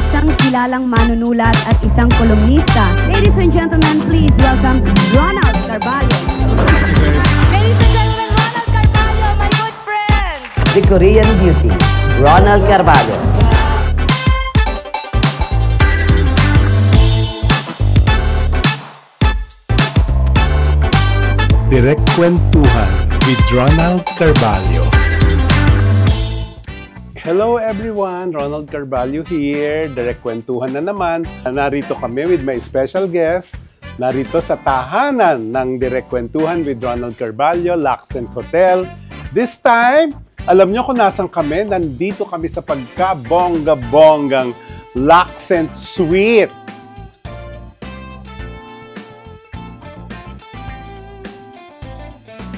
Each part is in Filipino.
isang kilalang manunulat at isang kolumnista. Ladies and gentlemen, please welcome Ronald Carballo. Ladies and gentlemen, Ronald Carballo, my good friend! The Korean Beauty, Ronald Carballo. Direct Kwentuhan with Ronald Carballo. Hello everyone, Ronald Carballo here. Direct Kwentuhan na naman. Narito kami with my special guest. Narito sa tahanan ng Direct Kwentuhan with Ronald Carballo, Laccent Hotel. This time, alam nyo kung nasan kami? Nandito kami sa pagka-bongga-bonggang Laccent Suite.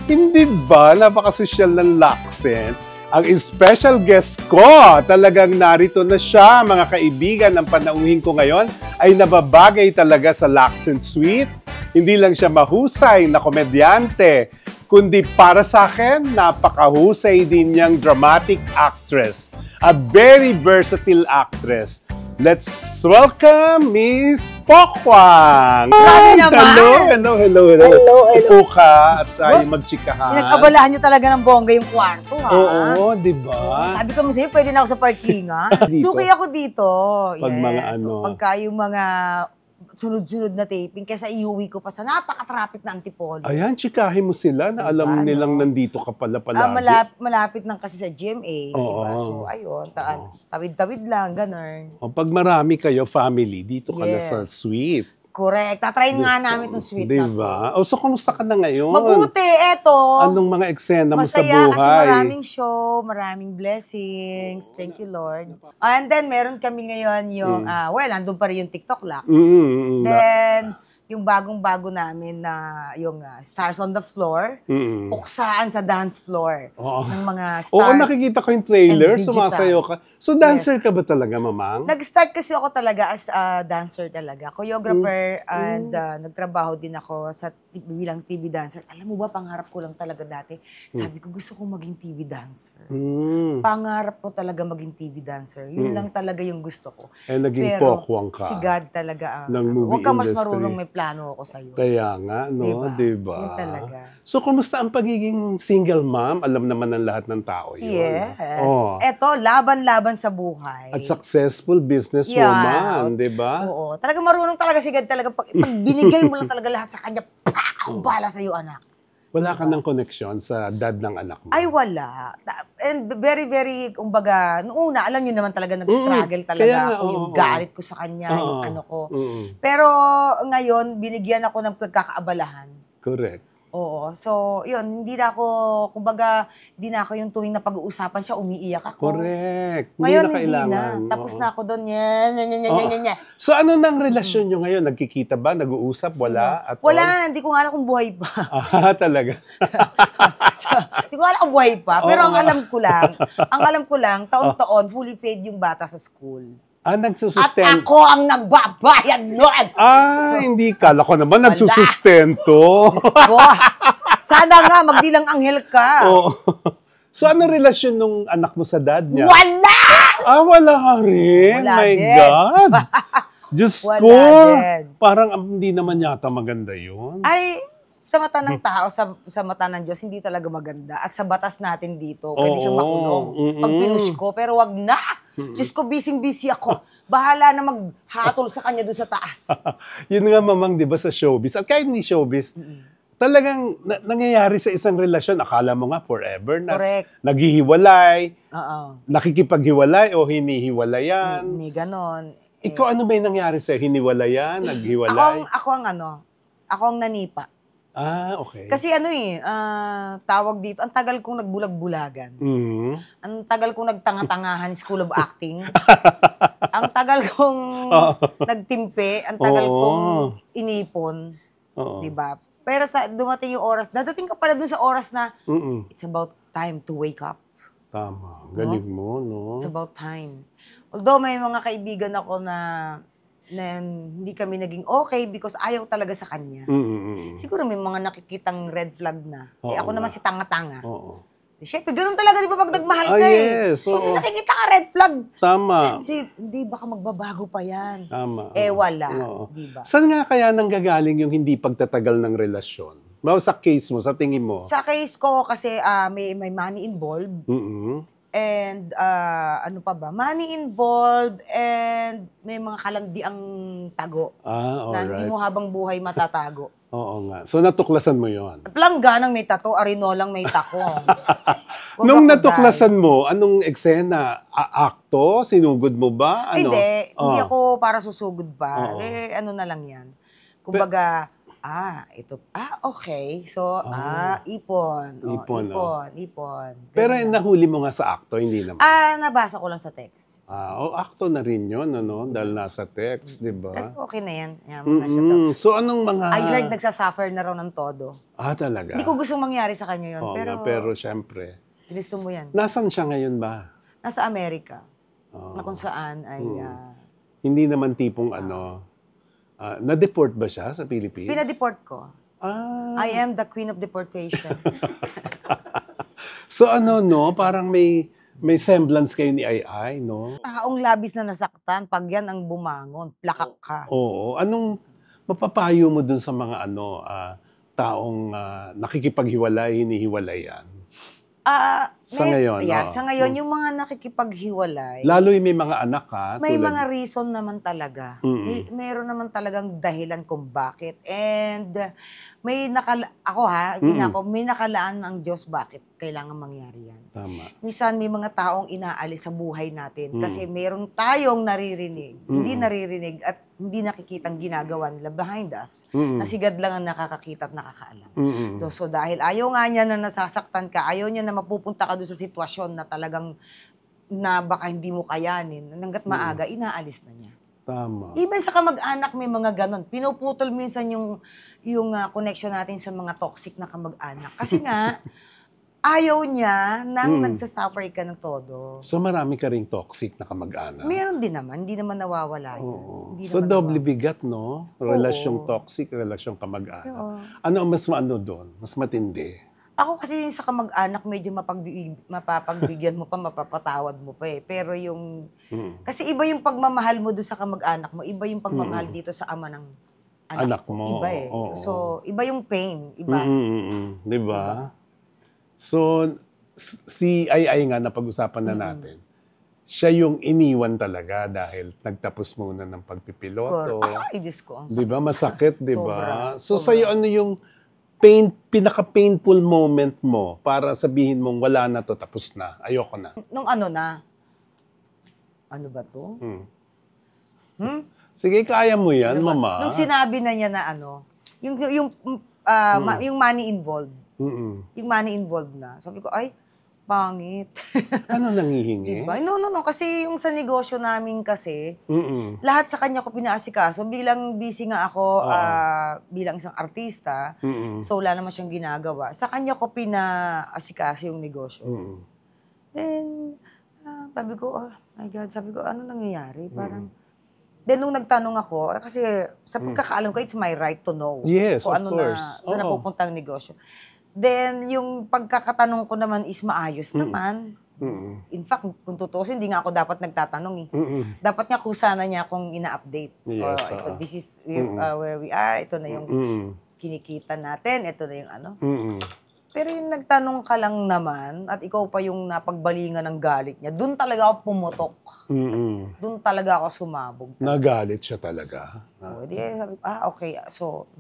Hindi ba? Napaka-social ng Laccent. Ang special guest ko, talagang narito na siya, mga kaibigan. Ang panauhin ko ngayon ay nababagay talaga sa Laccent Suite. Hindi lang siya mahusay na komedyante, kundi para sa akin, napakahusay din niyang dramatic actress. A very versatile actress. Let's welcome Miss Pokwang! Grabe naman! Hello. Upo ka at tayo magchikahan. Pinag-abalahan niyo talaga ng bongga yung kwarto, ha? Oo, di ba? Sabi ko sa'yo, pwede na ako sa parkingan. Suki ako dito. Pag yes. mga ano. So, pagka yung mga sunod-sunod na taping, kesa iuwi ko pa sa napaka-traffic na Antipolo. Ayan, chikahin mo sila na alam Diba, nilang no? nandito ka pala palagi. Malapit lang kasi sa GMA. Oo. Diba? So, ayun, tawid-tawid lang, ganun. O, pag marami kayo, family, dito ka na Yes. sa suite. Correct. Tatry nga namin itong sweet na to. Diba? O, so, kumusta ka na ngayon? Mabuti, eto. Anong mga eksena mo sa Masaya buhay? kasi maraming show, maraming blessings. Thank you, Lord. And then, meron kami ngayon yung, well, andun pa rin yung TikTok Lock. Then, yung bagong-bago namin na yung Stars on the Floor, uksaan sa dance floor ng mga stars. Oo, nakikita ko yung trailer, and digital. sumasayo ka. So, dancer ka ba talaga, mamang? Nag-start kasi ako talaga as a dancer talaga. Choreographer and nagtrabaho din ako sa bilang TV dancer. Alam mo ba, pangarap ko lang talaga dati. Sabi ko, gusto kong maging TV dancer. Pangarap ko talaga maging TV dancer. Yun lang talaga yung gusto ko. Eh, naging Pero pokwang ka. si God talaga ang ng movie huwag ka mas industry. marunong, may plano ako sa'yo. Kaya nga, no? Diba? Yun talaga. So, kumusta ang pagiging single mom? Alam naman ng lahat ng tao yun. Yes. Oh. Eto, laban-laban sa buhay. At successful businesswoman, di ba? Oo. Talaga marunong talaga si God talaga. Pag binigay mo lang talaga lahat sa kanya, ako bala sa'yo, anak. Wala ka ng koneksyon sa dad ng anak mo? Ay, wala. And very, very, kumbaga, noong una, alam nyo naman talaga, nag-struggle talaga ako. Yung galit ko sa kanya, yung ano ko. Pero ngayon, binigyan ako ng pagkakaabalahan. Correct. Oo. So, yun, hindi na ako, kumbaga, hindi na ako yung tuwing na pag-uusapan siya, umiiyak ako. Correct. Ngayon, na hindi kailangan. na. Tapos na ako doon. Yan. So, ano nang relasyon nyo ngayon? Nagkikita ba? Nag-uusap? Wala? At all? Wala. Hindi ko nga alam kung buhay pa. Talaga? Hindi ko alam kung buhay pa. Pero ang alam ko lang, taon-taon, fully paid yung bata sa school. At nagsusustento. ako ang nagbabayad noon. Hindi. Kala ko naman nagsusustento. Diyos ko. Sana nga, magdilang anghel ka. So, ano relasyon nung anak mo sa dad niya? Wala! Wala ka rin? Wala My din. God! Diyos Wala ko! din. Parang hindi naman yata maganda yun. Ay, sa mata ng tao, sa mata ng Diyos, hindi talaga maganda. At sa batas natin dito, pwede siyang makulong. Pag pinush ko, pero wag na. Diyos ko, busy ako. Bahala na maghatol sa kanya doon sa taas. Yun nga, mamang, di ba, sa showbiz. At kahit hindi showbiz, talagang nangyayari sa isang relasyon, akala mo nga forever na naghihiwalay, nakikipaghiwalay o hinihiwalayan. May ganon. Ikaw, ano ba yung nangyari sa'yo? Hiniwalayan? Naghiwalay? Ako ang nanipa. Okay. Kasi tawag dito, ang tagal kong nagbulag-bulagan. Ang tagal kong nagtanga-tangahan School of Acting. Ang tagal kong nagtimpe, ang tagal kong inipon. Diba? Pero dumating yung oras, dadating ka pala dun sa oras na it's about time to wake up. Tama. Galing mo, no? It's about time. Although may mga kaibigan ako na hindi kami naging okay because ayaw talaga sa kanya. Siguro may mga nakikitang red flag na. Ako naman si tanga-tanga. Siyempre, ganun talaga, di ba, pag nagmahal ka Yes. Pag may nakikita ka red flag, Tama. hindi, baka magbabago pa yan. Tama. Wala. Oo. Di ba? Saan nga kaya nanggagaling yung hindi pagtatagal ng relasyon? Sa case mo, sa tingin mo? Sa case ko, kasi may money involved. Mm-mm. And ano pa ba? Money involved and may mga kalandiang tago na hindi alright. mo habang buhay matatago. Oo nga. So, natuklasan mo yon. Plangganang may tato, arinolang may takong. Wag Nung ako natuklasan mo, anong eksena? Akto? Sinugod mo ba? Ano? Hindi ako para susugod pa. Oo. Ano na lang yan. Kumbaga, okay. So, ipon. Ipon. Pero Ganun. nahuli mo nga sa akto, hindi naman. Nabasa ko lang sa text. Akto na rin yun, dahil nasa text, di ba? Pero okay na yan. So, anong mga... I heard nagsasuffer na raw ng todo. Talaga? Hindi ko gusto mangyari sa kanya yun. Oo pero, nga, pero syempre. gusto mo yan. Nasaan siya ngayon ba? Nasa Amerika. Oo. Na kung saan ay... Hindi naman tipong na-deport ba siya sa Philippines? pinadeport ko. I am the queen of deportation. So parang may semblance kayo ni Ai, no? Taong labis na nasaktan, pag yan ang bumangon, plakak ka. Oo. Anong mapapayo mo dun sa mga taong nakikipaghiwalay, hinihiwalayan? Sa ngayon, sa ngayon, yung mga nakikipaghiwalay, Lalo yung may mga anak, may mga reason naman talaga. Mm-mm. Meron naman talagang dahilan kung bakit. And may nakalaan ng Diyos bakit kailangan mangyari yan. Tama. Minsan may mga taong inaalis sa buhay natin kasi meron tayong naririnig, hindi naririnig at hindi nakikitang ginagawa nila behind us. Na sigad lang ang nakakakita at nakakaalam. So dahil ayaw nga niya na nasasaktan ka, ayaw niya na mapupunta ka doon sa sitwasyon na talagang na baka hindi mo kayanin, hanggat maaga, inaalis na niya. Tama. Even sa kamag-anak may mga ganon. Pinuputol minsan yung connection natin sa mga toxic na kamag-anak. Kasi nga, ayaw niya nang nagsasuffer ka ng todo. So marami ka ring toxic na kamag-anak. Meron din naman, hindi naman nawawala yun. Oo. Hindi So naman doble nawawala. bigat, no? Relasyong toxic, relasyong kamag-anak. Oo. Ano ang mas doon? Mas matindi? Ako kasi yung sa kamag-anak, medyo mapapagbigyan mo pa, mapapatawad mo pa eh. Pero yung, kasi iba yung pagmamahal mo doon sa kamag-anak mo, iba yung pagmamahal dito sa ama ng Anak mo. Iba eh. Oo. So, iba yung pain, iba. Di ba? So, si Ai nga, napag-usapan na natin, siya yung iniwan talaga dahil nagtapos muna ng pagpipiloto. Ay, Diyos ko. Di ba? Masakit, di ba? Sobra. So, Sobra. sa'yo ano yung pinaka-painful moment mo para sabihin mong wala na to, tapos na, ayoko na? Nung ano ba to? Sige, kaya mo yan, mama. Nung sinabi na niya na yung money involved. Yung money involved na. Sabi ko, ay, pangit. Ano nangihingi? Diba? No. Kasi yung sa negosyo namin kasi, lahat sa kanya ko pinaasikaso. Bilang busy nga ako, bilang isang artista, so wala naman siyang ginagawa. Sa kanya ko pinaasikaso yung negosyo. Then, sabi ko, oh my God, ano nangyayari? Parang, then nung nagtanong ako, kasi sa pagkakaalam ko, it's my right to know. Yes, kung of ano course. Saan napupunta ang negosyo. Then, yung pagkakatanong ko naman is maayos naman. In fact, kung tutusin, hindi nga ako dapat nagtatanong eh. Dapat nga kusana niya akong ina-update. Yes, This is where we are. Ito na yung kinikita natin. Ito na yung ano. Pero yung nagtanong ka lang naman at ikaw pa yung napagbalingan ng galit niya, doon talaga ako pumutok. Doon talaga ako sumabog. Nagalit siya talaga. Di, sabi ko, okay. So,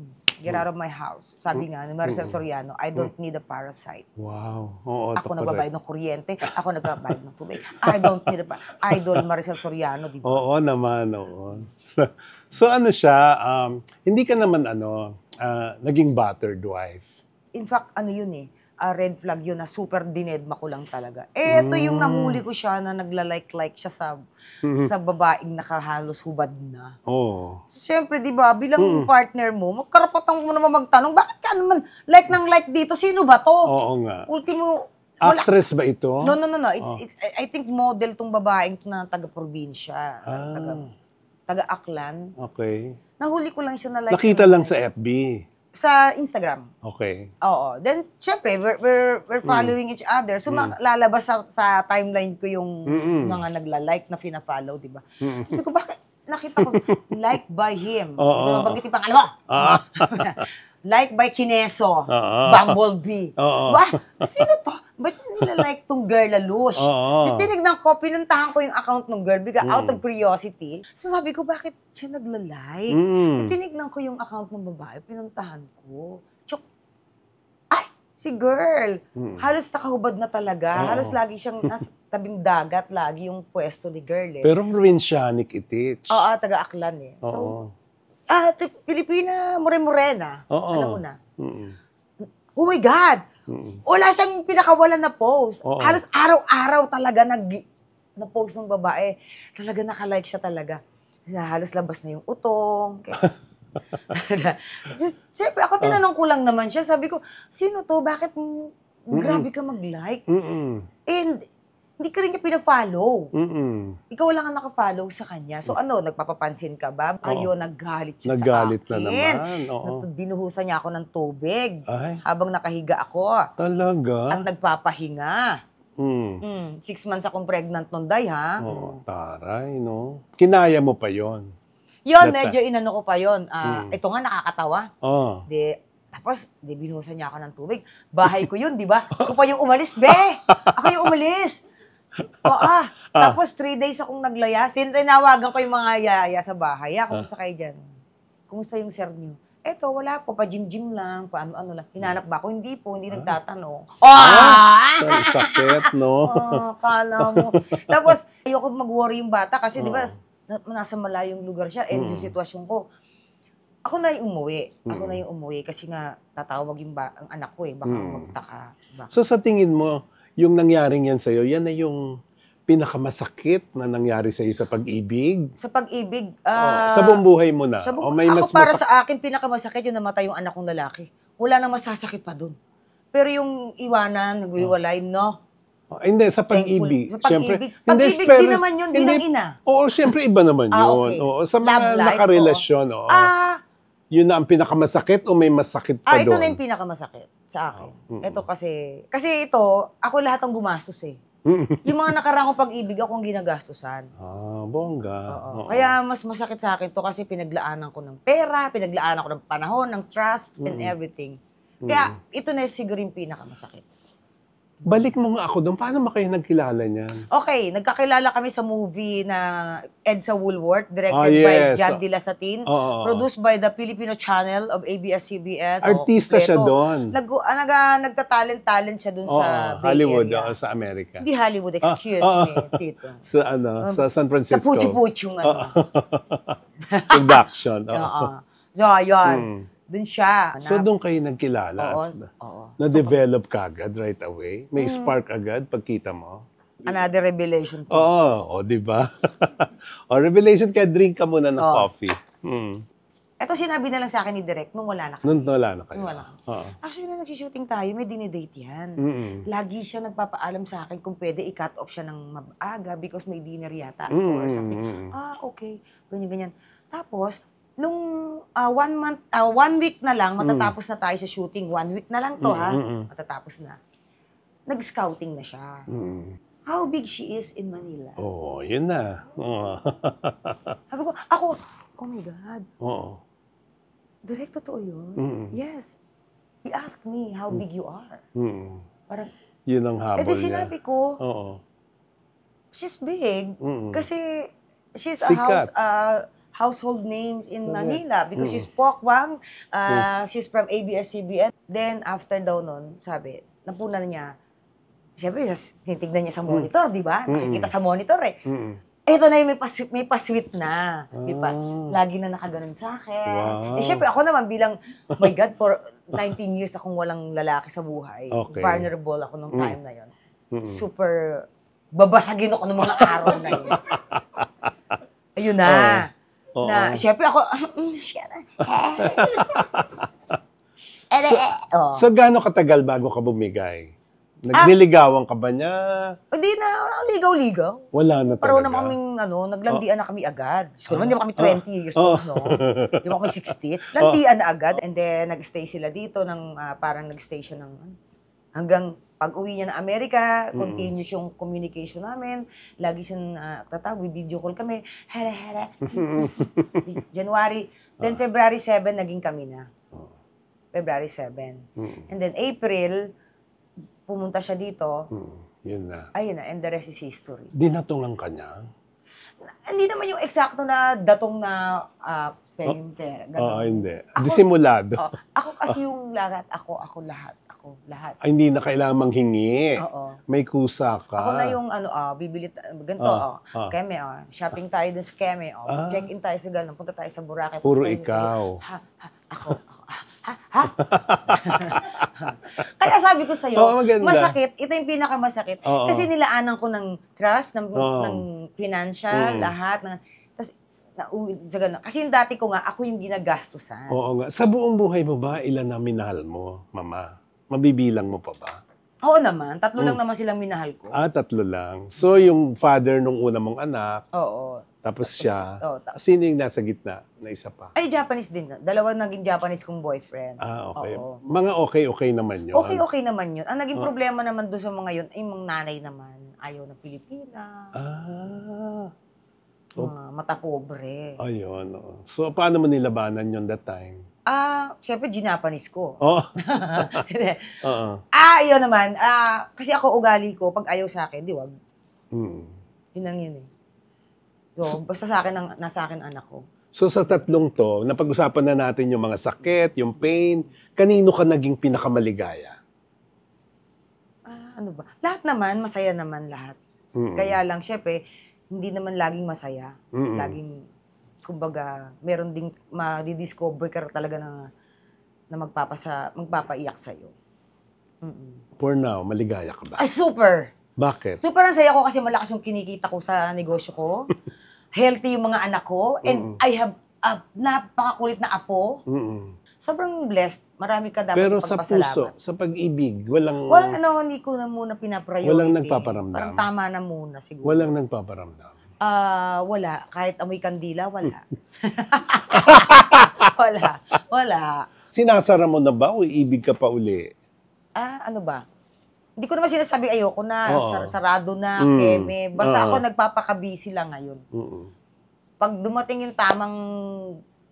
get out of my house. Sabi nga ni Maricel Soriano, I don't need a parasite. Wow. Oo, Ako nagbabayad ng kuryente, ako nagbabayad ng tubig. I don't need a Idol Maricel Soriano, di ba? Oo naman, oo. So ano siya, hindi ka naman naging battered wife. In fact, yun eh, red flag yun na super dinedma ko lang talaga. Ito yung nahuli ko siya na nagla-like siya sa babaeng nakahalos hubad na. Oh. So, siyempre, di ba, bilang partner mo, magkarapatan mo naman magtanong, bakit ka naman like dito? Sino ba to? Oo nga. Ultimo, Actress ba ito? No. It's, I think model tong babaeng na taga-probinsya. Taga-Aklan. Okay. Nahuli ko lang siya na like. Nakita lang sa FB. Sa Instagram. Okay. Oo. Then, syempre, we're following each other. So, lalabas sa timeline ko yung mga nagla-like na fina-follow, di ba? Sabi ko, bakit nakita ko, like by him. Hindi ko mabanggitin pang alam mo. Like by Kineso. Bumblebee. Sino to? Ba't nila like tong girl na Lush? Tinignan ko, pinuntahan ko yung account ng girl because out of curiosity. So sabi ko, bakit siya nagla-like? Tinignan ko yung account ng babae, pinuntahan ko. Chok, ay, si girl. Halos nakahubad na talaga. Halos lagi siyang nasa tabing dagat, lagi yung pwesto ni girl eh. Pero provincianic itich. Oo, taga-Aklan eh. So, Pilipina, morena. Alam mo na. Oh my God! Wala siyang pinakawalan na post. Halos araw-araw talaga na-post ng babae. Talaga nakalike siya talaga. Halos labas na yung utong. Siyempre, ako tinanong ko lang naman siya. Sabi ko, sino to? Bakit grabe ka mag-like? And hindi ka rin niya pina-follow. Ikaw lang ang naka-follow sa kanya. So nagpapapansin ka ba? Ayun, naggalit siya naggalit sa akin. Naggalit na naman. Binuhusan niya ako ng tubig. Ay. Habang nakahiga ako. Talaga? At nagpapahinga. 6 months akong pregnant nun, Day, ha? Taray, no? Kinaya mo pa yon. Yun, medyo inano ko pa yun. Ito nga, nakakatawa. Tapos, binuhusan niya ako ng tubig. Bahay ko yun, di ba? Ako pa yung umalis, be! Ako yung umalis! Tapos 3 days akong naglayas. Tinawagan ko yung mga yaya sa bahay. Kumusta kayo dyan? Kumusta yung sir niyo? Eto, wala po. Pa-gym-gym lang. Pa-ano lang. Hinanap ba ako? Hindi po. Hindi nagtatanong. Sakit, no? Kala mo. Tapos, ayoko mag-worry yung bata kasi di ba, nasa malayong lugar siya. And yung sitwasyon ko, ako na yung umuwi. Kasi nga, tatawag ang anak ko eh. Baka magtaka. So sa tingin mo, yung nangyaring yan sa'yo, yan na yung pinakamasakit na nangyari sa'yo sa pag-ibig? Sa pag-ibig? Sa buong buhay mo na? Para sa akin, pinakamasakit yung namatay yung anak kong lalaki. Wala nang masasakit pa dun. Pero yung iwanan, nag-iwalay, no? Hindi, sa pag-ibig. Sa pag-ibig. Pag-ibig din naman yun bilang ina. Oo, siyempre iba naman yun. Okay. Sa mga nakarelasyon, yun na ang pinakamasakit o may masakit pa doon? Ito na yung pinakamasakit sa akin. Ito kasi ito, ako lahat ang gumastos eh. Yung mga nakarangong pag-ibig, ako ang ginagastusan. Bongga. Kaya mas masakit sa akin to kasi pinaglaanan ko ng pera, pinaglaanan ko ng panahon, ng trust, and everything. Kaya ito na siguro yung pinakamasakit. Balik mo nga ako doon. Paano ba kayo nagkilala niyan? Okay, nagkakilala kami sa movie na Edsa Woolworth, directed by John De La Satin, produced by the Filipino channel of ABS-CBN. Artista siya doon. Nagtatalent siya doon sa Bay Hollywood, Area. sa Amerika. Hindi Hollywood, excuse me, Tito. Sa San Francisco. Sa Puchi-Puchi production. So, ayun. Doon siya. So, doon kayo nagkilala? Oo. Na-develop ka agad right away? May spark agad pagkita mo? Another revelation po. Di ba? Revelation, kaya drink ka muna ng coffee. Ito sinabi na lang sa akin ni Direk nung wala na kami. Nung wala na kayo? Actually, nung nag-shooting tayo, may dinidate yan. Lagi siya nagpapaalam sa akin kung pwede i-cut off siya ng maaga because may dinner yata or something. Okay. Ganyan-ganyan. Tapos, nung 1 week na lang, matatapos na tayo sa shooting. 1 week na lang to, matatapos na. Nag-scouting na siya. How big she is in Manila. Yun na. Sabi ko, oh my God. Direct, totoo yun? Yes. He asked me how big you are. Parang, yun ang habol niya. Sinabi ko, she's big. Kasi she's a household names in Manila because she's Pokwang, she's from ABS-CBN. Then, after daw nun, sabi, napunan niya, siyempre, tinitignan niya sa monitor, di ba? Nakikita sa monitor eh. Ito na yung may pa-sweet na. Di ba? Lagi na nakaganon sa akin. Siyempre, ako naman bilang, oh my God, for 19 years akong walang lalaki sa buhay. Vulnerable ako nung time na yon. Super, babasagin ako ng mga araw na yun. Ayun na. Siyempre ako, So, gaano katagal bago ka bumigay? Nagniligawan ka ba niya? Hindi na, ligaw-ligaw. Wala na Pero talaga. naman kaming, naglandian na kami agad. Siguro naman, di ba kami 20 years old, no? Di ba kami 60? Landian na agad. And then, nag-stay sila dito ng, parang nag-stay siya ng, hanggang pag-uwi niya na Amerika, continuous yung communication namin. Lagi siyang tatawag, video call kami. Hala. January. Then, February 7, naging kami na. February 7. And then, April, pumunta siya dito. Yun na. Ayun na, and the rest is history. Dinatungan ka niya? Hindi naman yung eksakto na datong na pera. Hindi. Disimulado. Ako kasi yung lahat. Ako lahat. Ay, hindi na kailangan manghingi. Oo. May kusa ka. Ako na yung bibili, ganito, Keme, shopping tayo dun sa Keme, check-in tayo sa ganun, punta tayo sa Boracay. Puro tayo ikaw. Ako. Kaya sabi ko sa'yo, masakit, ito yung pinakamasakit. Kasi nilaanan ko ng trust, ng financial, lahat. Kasi yung dati ko nga, ako yung ginagastusan. Oo nga. Sa buong buhay mo ba, ilan na minahal mo, Mama? Mabibilang mo pa ba? Oo naman. 3 lang naman silang minahal ko. 3 lang. So, yung father nung una mong anak, oo. Tapos siya, sino yung nasa gitna na isa pa? Ay, Japanese din. 2 naging Japanese kong boyfriend. Okay. Oo. Mga okay naman yun. Okay naman yun. Ang naging problema naman doon sa mga yun, ay mga nanay naman. Ayaw ng Pilipinas. Mata pobre. Ayun. So, paano mo nilabanan yun that time? Siyempre, Ginapanis ko. Yun naman. Kasi ako ugali ko, pag ayaw sa akin, di wag. Yun lang yun eh. So, basta sa akin, nasa akin anak ko. So, sa 3 to, napag-usapan na natin yung mga sakit, yung pain. Kanino ka naging pinakamaligaya? Ano ba? Lahat naman, masaya naman lahat. Kaya lang, syempre, hindi naman laging masaya. Laging, kumbaga, meron ding ma-discover ka talaga na magpapaiyak sa'yo. For now, maligaya ka ba? Super! Bakit? Super ang saya ko kasi malakas yung kinikita ko sa negosyo ko. Healthy yung mga anak ko. And I have napakakulit na apo. Sobrang blessed. Marami ka dapat pero sa ipagpasalamat. puso, sa pag-ibig, walang... hindi ko na muna pinapriority. Walang nagpaparamdam. Parang tama na muna siguro. Walang nagpaparamdam. Wala. Kahit amoy kandila, wala. Wala. Sinasara mo na ba o iibig ka pa uli? Ano ba? Hindi ko naman sinasabi ayoko na, sarado na, Keme. Basta ako nagpapakabisi lang ngayon. Pag dumating yung tamang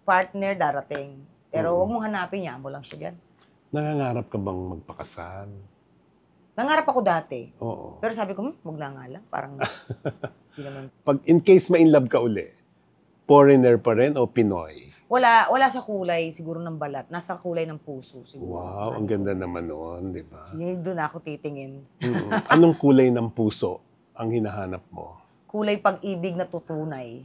partner, darating. Pero huwag mong hanapin niya, mo lang siya dyan. Nangangarap ka bang magpakasal? Nangarap ako dati. Oo. Pero sabi ko, huwag na nga lang. Parang, hindi naman. Pag in case ma-inlove ka uli, foreigner pa rin o Pinoy? Wala sa kulay siguro ng balat. Nasa kulay ng puso siguro. Wow, ang ganda naman noon, di ba? Doon ako titingin. Anong kulay ng puso ang hinahanap mo? Kulay pag-ibig na tutunay.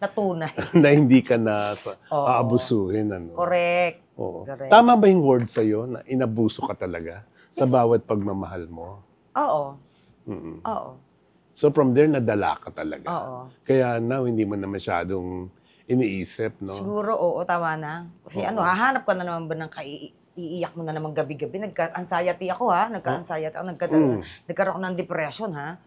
Na tunay. Na hindi ka na aabusuhin. Ano? Correct. Oo. Correct. Tama ba yung word sa'yo na inabuso ka talaga sa bawat pagmamahal mo? Oo. So from there, nadala ka talaga. Oo. Kaya now, hindi mo na masyadong iniisip, no? Siguro, tama na. Kasi hahanap ka na naman ba ng iiyak mo na naman gabi-gabi. Nagka-anxiety ako, ha? Nagka-anxiety ako. Nagkaroon ng depression, ha?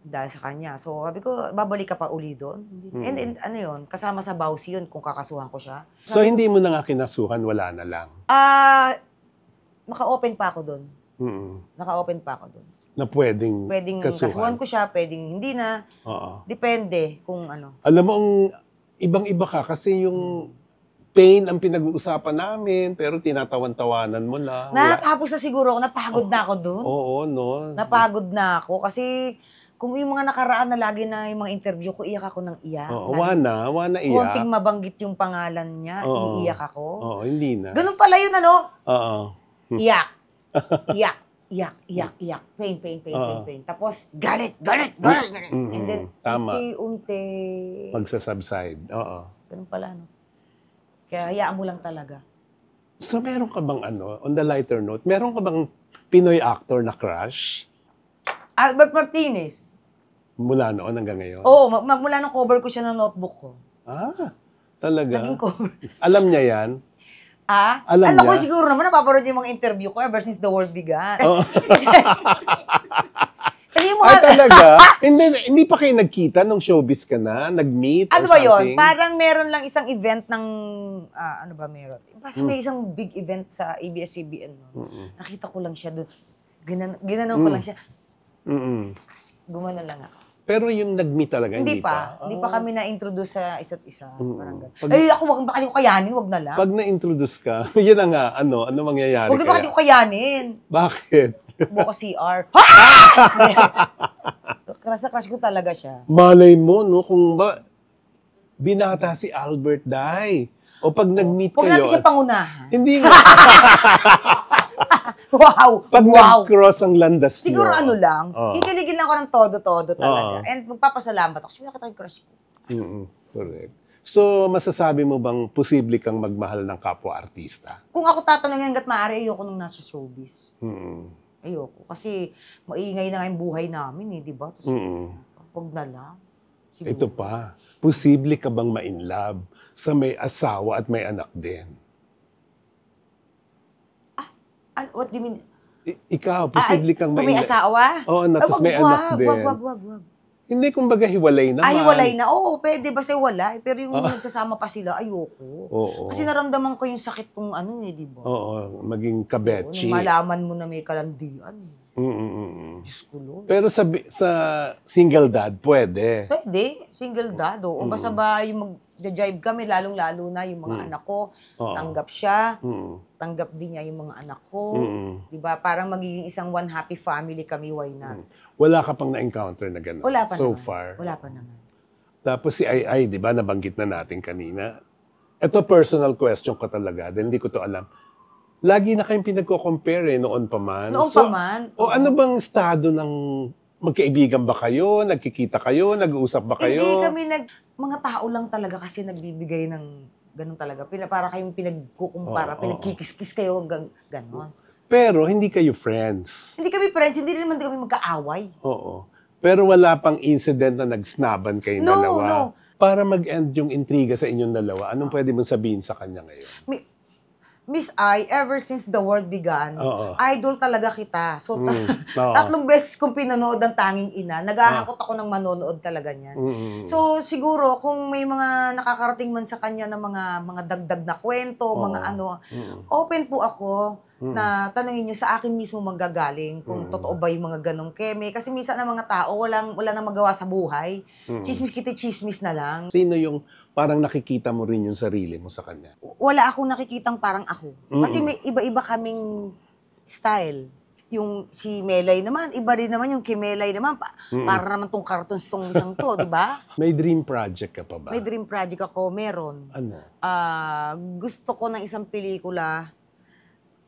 Dahil sa kanya. So, sabi ko, babalik ka pa uli doon. And ano yun, kasama sa bawsi yun kung kakasuhan ko siya. So, hindi mo na nga kinasuhan, wala na lang? Naka-open pa ako doon. Naka-open pa ako doon. Na pwedeng kasuhan ko siya, pwedeng hindi na. Depende kung ano. Alam mo, ibang-iba ka kasi yung pain ang pinag-uusapan namin, pero tinatawan-tawanan mo lang. Natapos na siguro ako, napagod na ako doon. Oo, no. Napagod na ako kasi kung yung mga nakaraan na lagi na yung mga interview ko, iyak ako ng iyak. Wana iyak. Konting mabanggit yung pangalan niya, iiyak ako. Oo, hindi na. Ganun pala yun, ano? Iyak. Iyak. Pain. Tapos, galit. And then, unti-unti. Magsasubside. Oo. Ganun pala, no? Kaya hayaan mo lang talaga. So, meron ka bang on the lighter note, meron ka bang Pinoy actor na crush? Albert Martinez. Mula noon hanggang ngayon? Oo, magmula nung cover ko siya ng notebook ko. Talaga? Naging cover. Alam niya yan? Alam Ano ko niya? siguro naman, napapanood yung mga interview ko ever since the world began. Oo. Kasi yung Ay, mga, talaga? Hindi pa kayo nagkita nung showbiz ka na? Nag-meet or ano ba yun? something? Parang meron lang isang event ng, ano ba meron? Basta may isang big event sa ABS-CBN. No? Nakita ko lang siya doon. Ginanon ko lang siya. Mm-mm. Gumanon lang ako. Pero yung nag-meet talaga, Hindi hindi pa. pa? Hindi pa kami na-introduce sa isa't isa. Parang ganun. Pag- Ay, ako, baka di ko kayanin, wag na lang. Pag na-introduce ka, yun na nga, ano mangyayari Wag na baka di kaya? ko kayanin. Bakit? Buko CR. Crush na crush ko talaga siya. Malay mo, no? Kung ba, binata si Albert Day. O pag nag-meet Huwag kayo, natin siya pangunahan. hindi nga. Wow! Pag Wow! nag-cross ang landas nyo. Siguro ano lang, Oo. kikiligin lang ako ng todo-todo talaga. Oo. And magpapasalamat ako. Sabi nakita yung crush ko. Correct. So, masasabi mo bang posible kang magmahal ng kapwa-artista? Kung ako tatanungin hanggat maaari, ayoko nung nasa showbiz. Mm. Ayoko. Kasi maingay na nga yung buhay namin eh, di ba? Tapos, wag na lang. Siguro. Ito pa, posible ka bang ma-inlove sa may asawa at may anak din? What do you mean? Ikaw, posible kang may ma-inlove. asawa? Oo, tapos may anak din. Wag. Hindi, kumbaga hiwalay naman. Ay, hiwalay na. Oo, pwede. Basta wala. Pero yung nagsasama pa sila, ayoko. Oo. Kasi naramdaman ko yung sakit kung ano eh, di ba? Oo, maging Oo, kabechi. nung malaman mo na may kalandian. Diyos ko, Lord. Pero sa single dad, pwede. Pwede. Single dad. O basta ba yung mag-jive kami, lalong-lalo na yung mga anak ko. Oo. Tanggap siya. Mm. Tanggap din niya yung mga anak ko. Mm. Di ba? Parang magiging isang one happy family kami. Why not? Wala ka pang na-encounter na gano'n Wala pa so naman. far. Wala pa naman. Tapos si Ai, di ba, nabanggit na natin kanina. Ito personal question ko talaga, dahil hindi ko to alam. Lagi na kayong pinagko-compare noon pa man. Noon pa man. O ano bang estado ng magkaibigan ba kayo? Nagkikita kayo? Nag-uusap ba kayo? Hindi kami mga tao lang talaga kasi nagbibigay ng ganun talaga. Para kayong pinagkukumpara, pinagkikis-kis kayo hanggang ganun. Pero hindi kayo friends. Hindi kami friends, hindi rin naman kami magkaaway. Oo. Pero wala pang incident na nag-snaban kayong dalawa. No. Para mag-end yung intriga sa inyong dalawa, anong pwede mong sabihin sa kanya ngayon? Miss I, ever since the world began, Oo. idol talaga kita. So, Oo. tatlong beses kong pinanood ang Tanging Ina. Naghahakot ako ng manonood talaga niyan. So, siguro, kung may mga nakakarating man sa kanya ng mga dagdag na kwento, mga ano, open po ako na tanungin niyo sa akin mismo manggagaling kung totoo ba yung mga ganong keme. Kasi minsan ng mga tao, wala na magawa sa buhay. Chismis kita, chismis na lang. Sino yung parang nakikita mo rin yung sarili mo sa kanya? Wala akong nakikitang parang ako. Kasi may iba-iba kaming style. Yung si Melay naman, iba rin naman yung kay Melay naman. Para naman tong cartoons tong isang to, di ba? May dream project ka pa ba? May dream project ako, meron. Ano? Gusto ko ng isang pelikula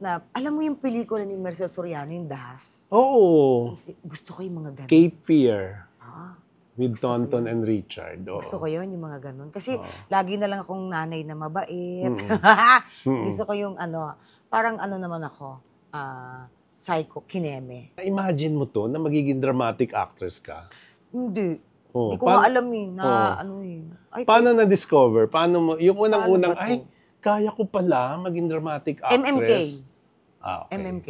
na, alam mo yung pelikula ni Marcel Soriano, yung Dahas? Oo. Gusto ko yung mga ganun. Cape Fear. Ah, With Tonton and Richard. Oo. gusto ko yun, yung mga ganun. Kasi lagi na lang akong nanay na mabait. Gusto ko yung parang naman ako, psycho, kineme. Imagine mo to na magiging dramatic actress ka. Hindi. Oh, Hindi ko nga alam eh, na Ay, Paano na-discover? Paano mo, yung unang-unang, Paano ba to? kaya ko pala maging dramatic actress. MMK. Okay. MMK.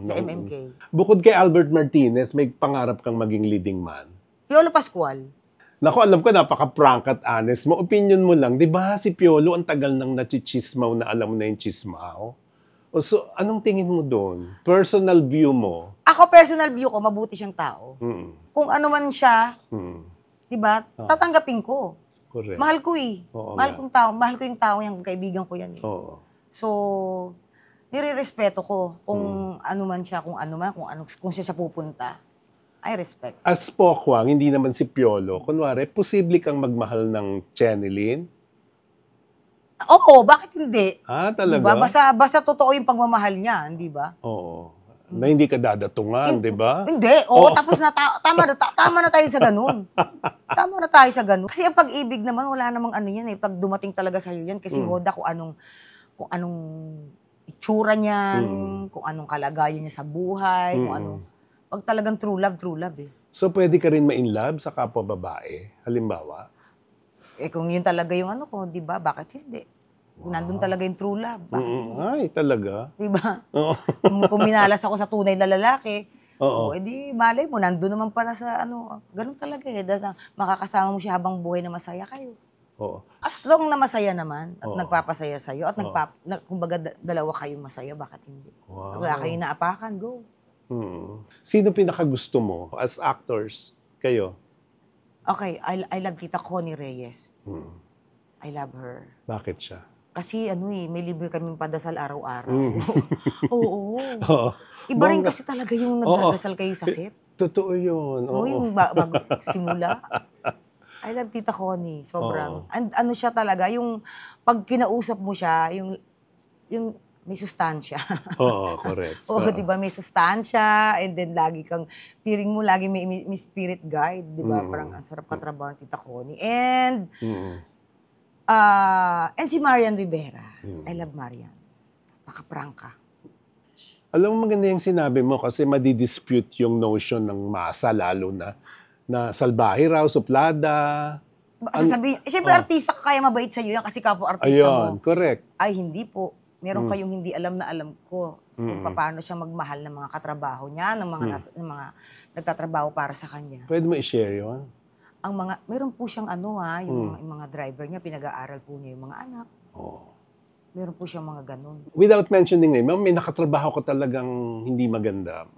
Sa MMK. Bukod kay Albert Martinez, may pangarap kang maging leading man. Piolo Pascual. Naku, alam ko, napaka-prank at honest mo. Opinion mo lang, di ba si Piolo, ang tagal nang nachichismaw na alam mo na yung chismaw? O so, anong tingin mo doon? Personal view mo? Ako, personal view ko, mabuti siyang tao. Mm. Kung ano man siya, di ba, tatanggapin ko. Correct. Mahal ko eh. Oo Mahal nga. kong tao. Mahal ko yung tao yung kaibigan ko yan eh. Oo. So, nire-respeto ko kung ano man siya, kung siya pupunta. I respect. As Pokwang, hindi naman si Piolo, kunwari, posible kang magmahal ng Chenilyn? Oo, bakit hindi? Talaga? Diba? Basta totoo yung pagmamahal niya, di ba? Oo. Na hindi ka dadatungan, di ba? Hindi. Oo, tapos na tama na tayo sa ganun. Tama na tayo sa ganun. Kasi ang pag-ibig naman, wala namang ano yan eh. Pag dumating talaga sa'yo yan, kasi hoda kung anong itsura niyan, kung anong kalagayan niya sa buhay, kung anong... Pag talagang true love eh. So, pwede ka rin ma-inlove sa kapwa babae, halimbawa? Kung yun talaga yung ko, di ba? Bakit hindi? Nandun talaga yung true love. Bakit hindi? Ay, talaga? Diba? Oo. Kung minalas ako sa tunay na lalaki, Oo. edi malay mo, nandun naman pala sa ganun talaga eh. Dahil makakasama mo siya habang buhay na masaya kayo. Oo. As long na masaya naman at Oo. nagpapasaya sa'yo at kumbaga dalawa kayong masaya, bakit hindi? Wow. Wala kayong naapakan, go. Sino pinakagusto mo as actors? Kayo? Okay, I love Tita Connie Reyes. I love her. Bakit siya? Kasi may libre kaming padasal araw-araw. Oo. Oo. Iba rin kasi talaga yung nagdadasal kayo sa set. Totoo yun. Oo, yung bago simula. I love Tita Connie. Sobrang. And ano siya talaga, yung pag kinausap mo siya, yung may sustansya. Oo, correct. Oo, di ba? May sustansya, and then lagi kang, feeling mo, lagi may spirit guide, di ba? Parang ang sarap katrabaho ng Tita Connie. And si Marian Rivera. I love Marian. Nakaprangka. Alam mo, maganda yung sinabi mo kasi madidispute yung notion ng masa, lalo na salbahe raw, suplada. Sasabihin, siyempre artista ka, kaya mabait sa'yo yan kasi kapwa-artista mo. Ayun, correct. Ay, hindi po. Meron kayong hindi alam na alam ko kung paano siya magmahal ng mga katrabaho niya, ng mga nagtatrabaho para sa kanya. Pwede mo i-share yun? Meron po siyang yung mga driver niya, pinag-aaral po niya yung mga anak. Oo. Meron po siyang mga ganun. Without mentioning name, may nakatrabaho ko talagang hindi maganda.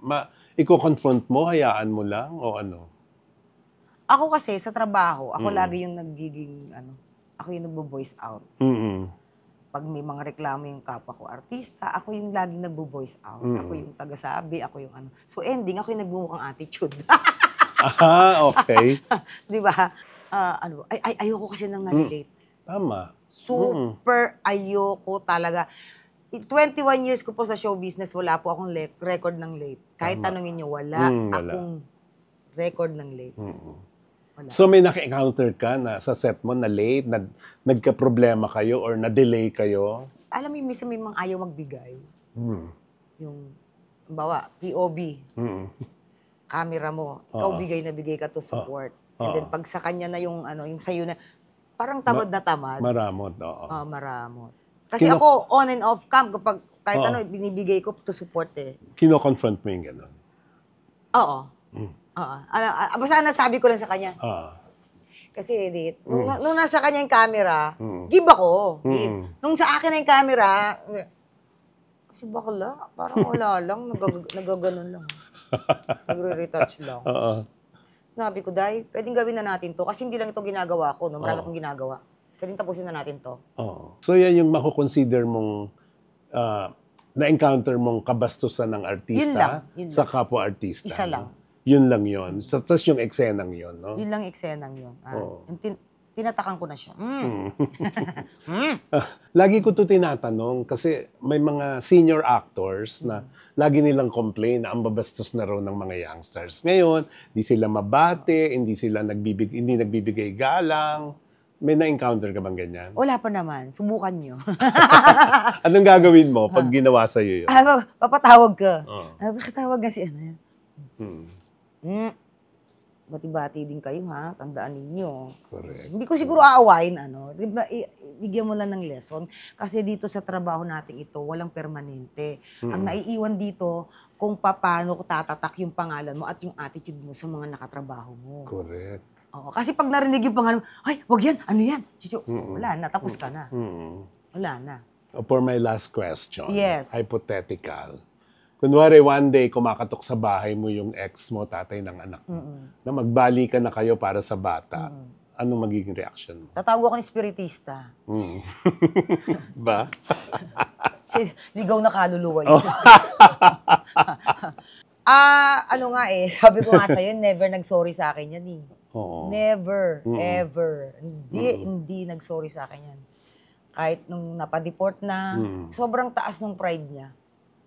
Iko-confront mo, hayaan mo lang, o ano? Ako kasi, sa trabaho, ako lagi yung ako yung nagbo-voice out. Pag may mga reklamo yung kapwa ko artista, ako yung laging nagbo-voice out. Ako yung tagasabi, ako yung So ending, ako yung nagbumukhang attitude. Okay. Di ba? Ayoko kasi nang nalilate. Tama. Super ayoko talaga. 21 years ko po sa show business, wala po akong record ng late. Kahit tanungin nyo, wala akong record ng late. Wala. So may naka-encounter ka na sa set mo na late, nagka-problema kayo or na-delay kayo? Alam mo, minsan may mga ayaw magbigay. Yung, bawa, POV, camera mo, ikaw bigay na bigay ka to support. And then pag sa kanya na yung sayo na, parang tamad na tamad. Maramot, oo. Maramot. Kasi ako, on and off cam, kapag kahit binibigay ko to support eh. Kino-confront mo yung gano'n? Oo. Basta nasabi ko lang sa kanya. Kasi, nung nasa kanya yung camera, give ako. Give. Nung sa akin na yung camera, kasi bakla, parang wala lang, nagaganon lang. Nagre-retouch lang. Sinabi ko, Day, pwedeng gawin na natin to. Kasi hindi lang ito ginagawa ko, no? Marami akong ginagawa. Pwedeng tapusin na natin to. So yan yung makukonsider mong na-encounter mong kabastusan ng artista yun sa lang. kapwa-artista. Isa lang. Yun lang yun. Tapos yung eksenang yun, no? Yun lang eksenang yun. Tinatakan ko na siya. Lagi ko to tinatanong kasi may mga senior actors na lagi nilang complain na ang babastos na raw ng mga youngsters. Ngayon, di sila mabate, hindi nagbibigay galang. May na-encounter ka bang ganyan? Wala pa naman. Subukan nyo. Anong gagawin mo pag ginawa sa'yo yun? Papatawag ka. Pakatawag nga si ano yan. Bati-bati din kayo, ha? Tandaan ninyo. Correct. Hindi ko siguro aawain, Diba, bigyan mo lang ng lesson. Kasi dito sa trabaho natin ito, walang permanente. Ang naiiwan dito, kung paano tatatak yung pangalan mo at yung attitude mo sa mga nakatrabaho mo. Correct. Kasi pag narinig yung pangalan mo, ay, wag yan, ano yan? Chicho, wala na, tapos ka na. Wala na. For my last question, yes. Hypothetical. Kunwari, one day, kumakatok sa bahay mo yung ex mo, tatay ng anak mo, na magbalikan na kayo para sa bata, anong magiging reaction mo? Tatawag ako ng spiritista. Ba? Ligaw na kaluluwa yun. Sabi ko nga sa'yo, never nag-sorry sa akin yan eh. Never, ever. Hindi nag-sorry sa akin yan. Kahit nung napadeport na, sobrang taas ng pride niya.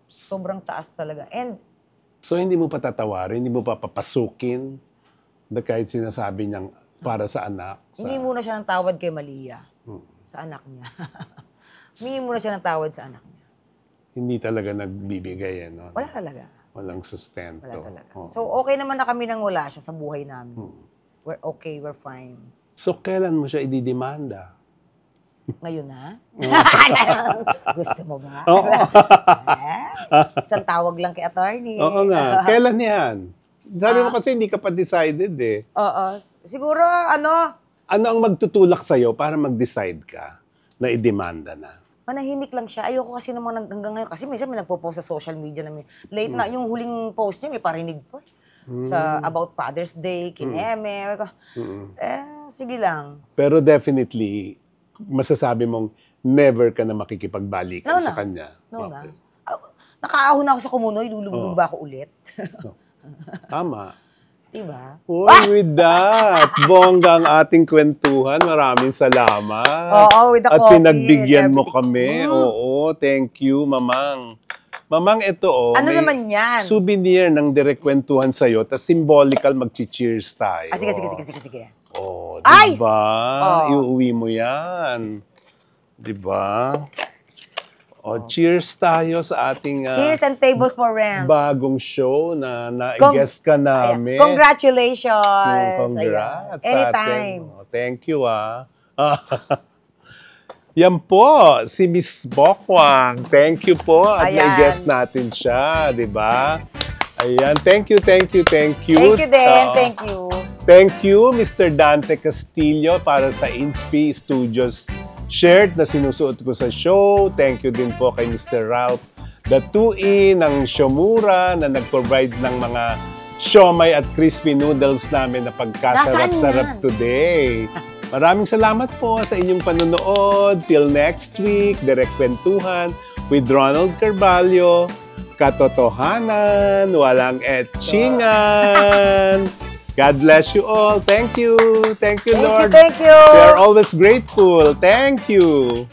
Sobrang taas talaga. And so, hindi mo pa tatawarin, hindi mo pa papasukin na kahit sinasabi niyang para sa anak? Hindi muna siya ng tawad kay Malia. Sa anak niya. Hindi muna siya ng tawad sa anak niya. Hindi talaga nagbibigay, no? Wala talaga. Walang sustento. Wala talaga. So, okay naman na kami nang wala siya sa buhay namin. We're okay, we're fine. So, kailan mo siya ididemanda? Ngayon na? Gusto mo ba? Oo. Isang tawag lang kay attorney. Oo nga. Kailan yan? Sabi mo Ah. kasi hindi ka pa decided eh. Oo. Siguro, ano, Ano ang magtutulak sa'yo para mag-decide ka na idemanda na? manahimik lang siya. Ayoko kasi naman hanggang ngayon. Kasi minsan may nagpo-post sa social media na late na. Yung huling post niya, may parinig po. Sa about Father's Day, kineme. Sige lang. Pero definitely, masasabi mong never ka na makikipagbalikan No, sa no. kanya. No, na. Okay. Nakaahon ako sa Kumunoy, lulubog ba ako ulit? Tama. Diba? With that, bongga ang ating kwentuhan. Maraming salamat. Oo, with the At coffee pinagbigyan and mo everything. kami. Oo, thank you, Mamang. Mamang, ito Ano may naman yan? souvenir ng direct kwentuhan sa'yo, tas symbolical mag-cheers tayo. Sige. Oh, Ay! diba? Oh. Iuwi mo yan. Diba? Oh, cheers tayo sa ating Cheers and tables for rent. bagong show na na-guest ka namin. Congratulations. Congrats. Ayan. Anytime. Sa atin. Oh, thank you, Yan po, si Miss Bokwang. Thank you po. At Ayan. na-guest natin siya, di ba? Ayan, thank you. Thank you din. Thank you. Thank you, Mr. Dante Castillo, para sa Inspi Studios shirt na sinusuot ko sa show. Thank you din po kay Mr. Ralph Datui ng Shomura na nag-provide ng mga siomay at crispy noodles namin na pagkasarap-sarap Nasaan yan? today. Maraming salamat po sa inyong panonood. Till next week, Direct Kwentuhan with Ronald Carvalho. Katotohanan, walang etchingan. God bless you all. Thank you. Thank you, Lord. Thank you. We are always grateful. Thank you.